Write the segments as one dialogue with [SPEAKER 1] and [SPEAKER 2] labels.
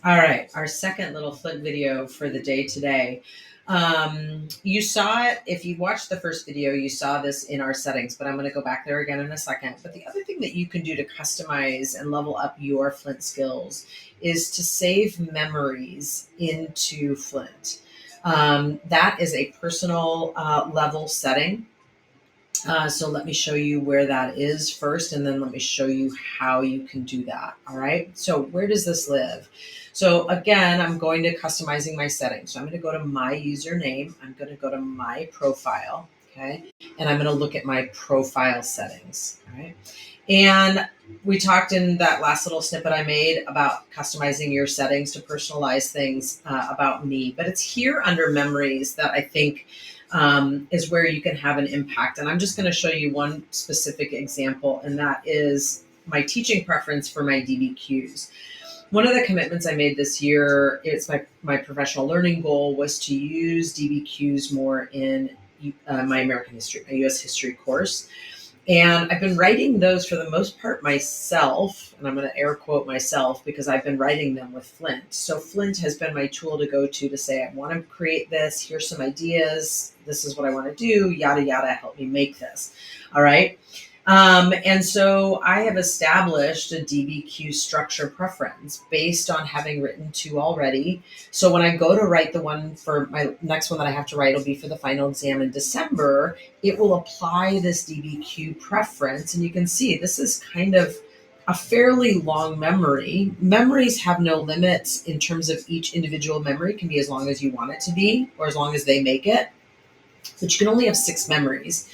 [SPEAKER 1] All right, our second little Flint video for the day today. You saw it, if you watched the first video, you saw this in our settings, but I'm going to go back there again in a second. But the other thing that you can do to customize and level up your Flint skills is to save memories into Flint. That is a personal level setting. So let me show you where that is first, and then let me show you how you can do that. All right. So where does this live? So again, I'm going to customizing my settings. So I'm going to go to my username. I'm going to go to my profile. Okay. And I'm going to look at my profile settings. All right. And we talked in that last little snippet I made about customizing your settings to personalize things about me. But it's here under memories that I think is where you can have an impact. And I'm just going to show you one specific example, and that is my teaching preference for my DBQs. One of the commitments I made this year, it's my professional learning goal, was to use DBQs more in my American history, my US history course. And I've been writing those for the most part myself, and I'm going to air quote myself because I've been writing them with Flint. So Flint has been my tool to go to say, I want to create this. Here's some ideas. This is what I want to do. Yada, yada, help me make this. All right. And so I have established a DBQ structure preference based on having written two already. So when I go to write the one for my next one that I have to write, will be for the final exam in December. It will apply this DBQ preference. And you can see this is kind of a fairly long memory. Memories have no limits in terms of each individual memory. It can be as long as you want it to be, or as long as they make it. But you can only have 6 memories.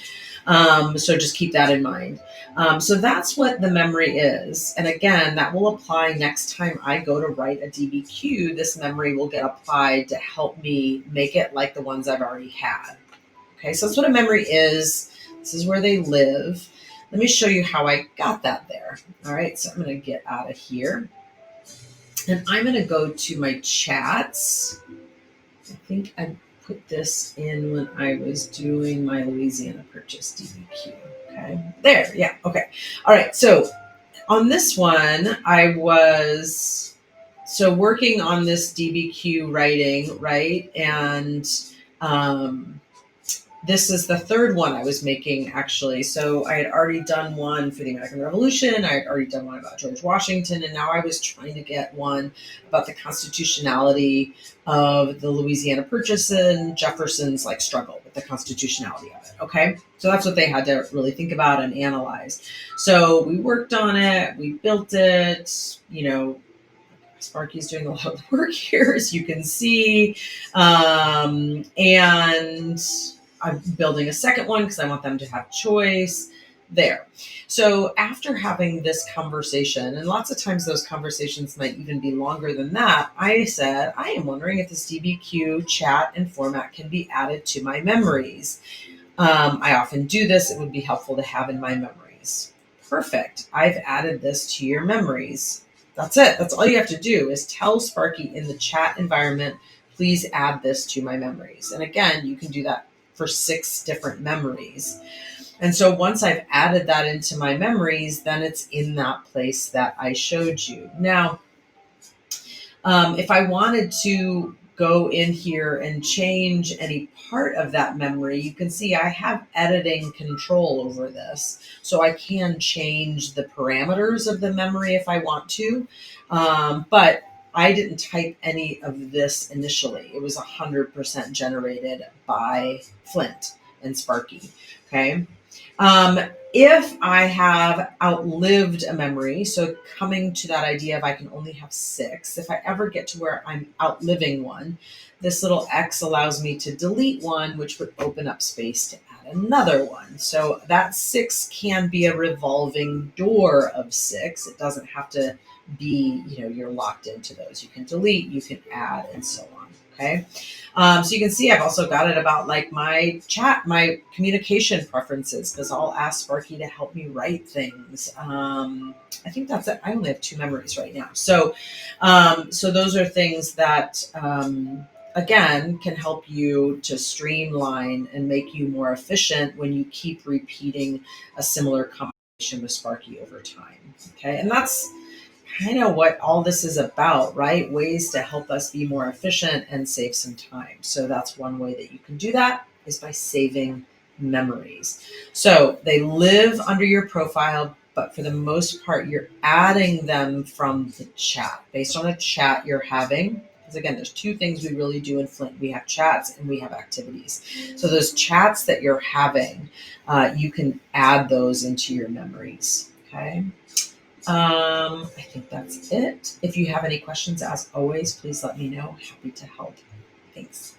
[SPEAKER 1] So just keep that in mind. So that's what the memory is. And again, that will apply next time I go to write a DBQ. This memory will get applied to help me make it like the ones I've already had. Okay, so that's what a memory is. This is where they live. Let me show you how I got that there. All right, so I'm going to get out of here. And I'm going to go to my chats. I think I put this in when I was doing my Louisiana Purchase DBQ. Okay, there, yeah, okay. All right, so on this one, I was working on this DBQ writing, right? And this is the third one I was making, actually. So I had already done one for the American Revolution. I had already done one about George Washington. And now I was trying to get one about the constitutionality of the Louisiana Purchase and Jefferson's struggle with the constitutionality of it. Okay. So that's what they had to really think about and analyze. So we worked on it. We built it, Sparky's doing a lot of work here, as you can see. And I'm building a second one because I want them to have choice there. So after having this conversation, and lots of times those conversations might even be longer than that, I said, I am wondering if this DBQ chat and format can be added to my memories. I often do this. It would be helpful to have in my memories. Perfect. I've added this to your memories. That's it. That's all you have to do is tell Sparky in the chat environment, please add this to my memories. And again, you can do that for 6 different memories. And so once I've added that into my memories, then it's in that place that I showed you. Now, if I wanted to go in here and change any part of that memory, you can see I have editing control over this. So I can change the parameters of the memory if I want to. But I didn't type any of this initially. It was 100% generated by Flint and Sparky. Okay. If I have outlived a memory, so coming to that idea of I can only have 6, if I ever get to where I'm outliving one, this little X allows me to delete one, which would open up space to add another one. So that 6 can be a revolving door of 6. It doesn't have to be, you're locked into those. You can delete, you can add, and so on. Okay. So you can see I've also got it about my chat, my communication preferences, because I'll ask Sparky to help me write things. I think that's it. I only have 2 memories right now. So those are things that, again, can help you to streamline and make you more efficient when you keep repeating a similar conversation with Sparky over time. Okay. And that's kind of what all this is about, right? Ways to help us be more efficient and save some time. So that's one way that you can do that, is by saving memories. So they live under your profile, but for the most part, you're adding them from the chat based on a chat you're having. Because again, there's two things we really do in Flint. We have chats and we have activities. So those chats that you're having, you can add those into your memories. Okay. I think that's it. If you have any questions, as always, please let me know. Happy to help. Thanks.